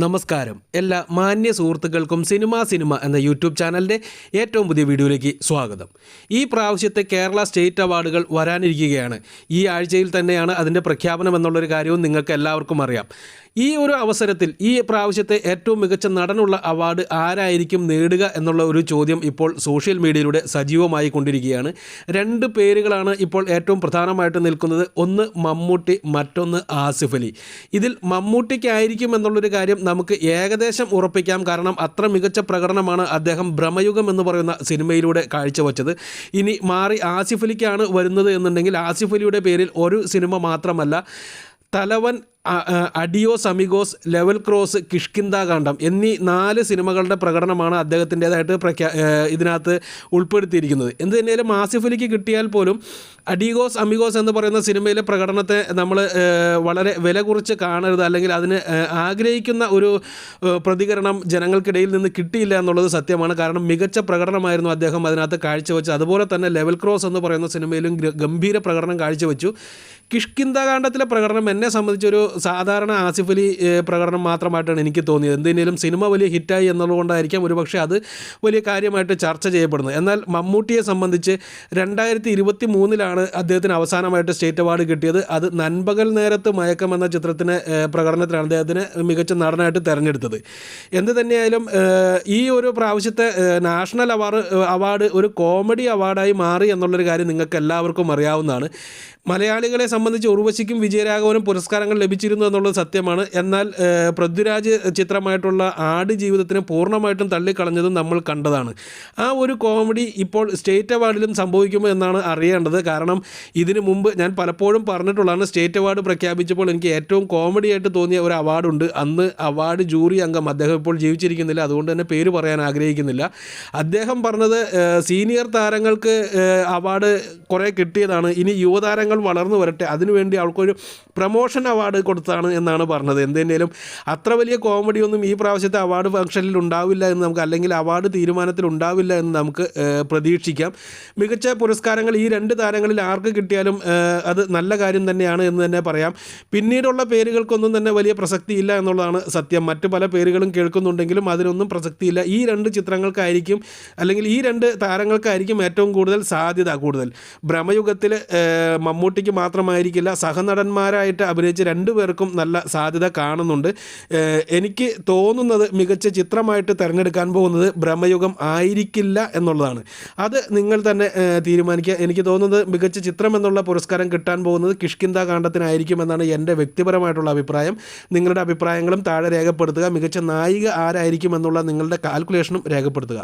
നമസ്കാരം. എല്ലാ മാന്യ സുഹൃത്തുക്കൾക്കും സിനിമ എന്ന യൂട്യൂബ് ചാനലിൻ്റെ ഏറ്റവും പുതിയ വീഡിയോയിലേക്ക് സ്വാഗതം. ഈ പ്രാവശ്യത്തെ കേരള സ്റ്റേറ്റ് അവാർഡുകൾ വരാനിരിക്കുകയാണ്. ഈ ആഴ്ചയിൽ തന്നെയാണ് അതിൻ്റെ പ്രഖ്യാപനം എന്നുള്ളൊരു കാര്യവും നിങ്ങൾക്ക് എല്ലാവർക്കും അറിയാം. ഈ ഒരു അവസരത്തിൽ ഈ പ്രാവശ്യത്തെ ഏറ്റവും മികച്ച നടനുള്ള അവാർഡ് ആരായിരിക്കും നേടുക എന്നുള്ള ഒരു ചോദ്യം ഇപ്പോൾ സോഷ്യൽ മീഡിയയിലൂടെ സജീവമായി കൊണ്ടിരിക്കുകയാണ്. രണ്ട് പേരുകളാണ് ഇപ്പോൾ ഏറ്റവും പ്രധാനമായിട്ട് നിൽക്കുന്നത്. ഒന്ന് മമ്മൂട്ടി, മറ്റൊന്ന് ആസിഫ് അലി. ഇതിൽ മമ്മൂട്ടിക്കായിരിക്കും എന്നുള്ളൊരു കാര്യം നമുക്ക് ഏകദേശം ഉറപ്പിക്കാം. കാരണം അത്ര മികച്ച പ്രകടനമാണ് അദ്ദേഹം ഭ്രമയുഗം എന്ന് പറയുന്ന സിനിമയിലൂടെ കാഴ്ചവെച്ചത്. ഇനി മാറി ആസിഫ് അലിക്കാണ് വരുന്നത് എന്നുണ്ടെങ്കിൽ ആസിഫ് അലിയുടെ പേരിൽ ഒരു സിനിമ മാത്രമല്ല, തലവൻ, adios amigos, level cross, Kishkindha Kandam എന്നീ 4 സിനിമകളുടെ പ്രകടനമാണ് അദ്ദേഹത്തിൻ്റേതായിട്ട് ഇതിനകത്ത് ഉൾപ്പെടുത്തിയിരിക്കുന്നത്. എന്ത് തന്നെയാലും ആസിഫ് അലിക്ക് കിട്ടിയാൽ പോലും അഡിയോസ് അമിഗോസ് എന്ന് പറയുന്ന സിനിമയിലെ പ്രകടനത്തെ നമ്മൾ വളരെ വില കുറിച്ച് കാണരുത്, അല്ലെങ്കിൽ അതിന് ആഗ്രഹിക്കുന്ന ഒരു പ്രതികരണം ജനങ്ങൾക്കിടയിൽ നിന്ന് കിട്ടിയില്ല എന്നുള്ളത് സത്യമാണ്. കാരണം മികച്ച പ്രകടനമായിരുന്നു അദ്ദേഹം അതിനകത്ത് കാഴ്ചവെച്ചത്. അതുപോലെ തന്നെ ലെവൽ ക്രോസ് എന്ന് പറയുന്ന സിനിമയിലും ഗംഭീര പ്രകടനം കാഴ്ചവെച്ചു. കിഷ്കിന്ധാകാന്ഡത്തിലെ പ്രകടനം എന്നെ സംബന്ധിച്ചൊരു സാധാരണ ആസിഫ് അലി പ്രകടനം മാത്രമായിട്ടാണ് എനിക്ക് തോന്നിയത്. എന്തിനേലും സിനിമ വലിയ ഹിറ്റായി എന്നുള്ളതുകൊണ്ടായിരിക്കാം ഒരുപക്ഷെ അത് വലിയ കാര്യമായിട്ട് ചർച്ച ചെയ്യപ്പെടുന്നത്. എന്നാൽ മമ്മൂട്ടിയെ സംബന്ധിച്ച് 2023 അദ്ദേഹത്തിന് അവസാനമായിട്ട് സ്റ്റേറ്റ് അവാർഡ് കിട്ടിയത്. അത് നൻപകൽ നേരത്ത് മയക്കം എന്ന ചിത്രത്തിന് പ്രകടനത്തിലാണ് അദ്ദേഹത്തിന് മികച്ച നടനായിട്ട് തിരഞ്ഞെടുത്തത്. എന്ത് തന്നെയായാലും ഈ ഒരു പ്രാവശ്യത്തെ നാഷണൽ അവാർഡ് ഒരു കോമഡി അവാർഡായി മാറി എന്നുള്ളൊരു കാര്യം നിങ്ങൾക്ക് എല്ലാവർക്കും അറിയാവുന്നതാണ്. മലയാളികളെ സംബന്ധിച്ച് ഉർവശിക്കും വിജയരാഘവനും പുരസ്കാരങ്ങൾ ലഭിച്ചിരുന്നു എന്നുള്ളത് സത്യമാണ്. എന്നാൽ പൃഥ്വിരാജ് ചിത്രമായിട്ടുള്ള ആട് ജീവിതത്തിന് പൂർണ്ണമായിട്ടും തള്ളിക്കളഞ്ഞതും നമ്മൾ കണ്ടതാണ്. ആ ഒരു കോമഡി ഇപ്പോൾ സ്റ്റേറ്റ് അവാർഡിലും സംഭവിക്കുമോ എന്നാണ് അറിയേണ്ടത്. കാരണം ഇതിനു മുമ്പ് ഞാൻ പലപ്പോഴും പറഞ്ഞിട്ടുള്ളതാണ്, സ്റ്റേറ്റ് അവാർഡ് പ്രഖ്യാപിച്ചപ്പോൾ എനിക്ക് ഏറ്റവും കോമഡി ആയിട്ട് തോന്നിയ ഒരു അവാർഡുണ്ട്. അന്ന് അവാർഡ് ജൂറി അംഗം, അദ്ദേഹം ഇപ്പോൾ ജീവിച്ചിരിക്കുന്നില്ല, അതുകൊണ്ട് തന്നെ പേര് പറയാൻ ആഗ്രഹിക്കുന്നില്ല, അദ്ദേഹം പറഞ്ഞത് സീനിയർ താരങ്ങൾക്ക് അവാർഡ് കുറേ കിട്ടിയതാണ്, ഇനി യുവതാരങ്ങൾ വളർന്നു വരട്ടെ, അതിനുവേണ്ടി അവൾക്കൊരു പ്രൊമോഷൻ അവാർഡ് കൊടുത്താണ് എന്നാണ് പറഞ്ഞത്. എന്തെങ്കിലും അത്ര വലിയ കോമഡിയൊന്നും ഈ പ്രാവശ്യത്തെ അവാർഡ് ഫംഗ്ഷനിൽ ഉണ്ടാവില്ല എന്ന് നമുക്ക്, അല്ലെങ്കിൽ അവാർഡ് തീരുമാനത്തിൽ ഉണ്ടാവില്ല എന്ന് നമുക്ക് പ്രതീക്ഷിക്കാം. മികച്ച പുരസ്കാരങ്ങൾ ഈ 2 താരങ്ങളിൽ ആർക്ക് കിട്ടിയാലും അത് നല്ല കാര്യം തന്നെയാണ് എന്ന് തന്നെ പറയാം. പിന്നീടുള്ള പേരുകൾക്കൊന്നും തന്നെ വലിയ പ്രസക്തിയില്ല എന്നുള്ളതാണ് സത്യം. മറ്റു പല പേരുകളും കേൾക്കുന്നുണ്ടെങ്കിലും അതിനൊന്നും പ്രസക്തിയില്ല. ഈ 2 ചിത്രങ്ങൾക്കായിരിക്കും, അല്ലെങ്കിൽ ഈ 2 താരങ്ങൾക്കായിരിക്കും ഏറ്റവും കൂടുതൽ സാധ്യത. കൂടുതൽ ഭ്രമയുഗത്തിൽ മമ്മൂട്ടിക്ക് മാത്രമായിരിക്കില്ല, സഹനടന്മാരായിട്ട് അഭിനയിച്ച 2 പേർക്കും നല്ല സാധ്യത കാണുന്നുണ്ട്. എനിക്ക് തോന്നുന്നത് മികച്ച ചിത്രമായിട്ട് തിരഞ്ഞെടുക്കാൻ പോകുന്നത് ഭ്രമയുഗം ആയിരിക്കില്ല എന്നുള്ളതാണ്. അത് നിങ്ങൾ തന്നെ തീരുമാനിക്കുക. എനിക്ക് തോന്നുന്നത് മികച്ച ചിത്രം എന്നുള്ള പുരസ്കാരം കിട്ടാൻ പോകുന്നത് കിഷ്കിന്ധാകാന്ഡത്തിനായിരിക്കും എന്നാണ് എൻ്റെ വ്യക്തിപരമായിട്ടുള്ള അഭിപ്രായം. നിങ്ങളുടെ അഭിപ്രായങ്ങളും താഴെ രേഖപ്പെടുത്തുക. മികച്ച നായിക ആരായിരിക്കും എന്നുള്ള നിങ്ങളുടെ കാൽക്കുലേഷനും രേഖപ്പെടുത്തുക.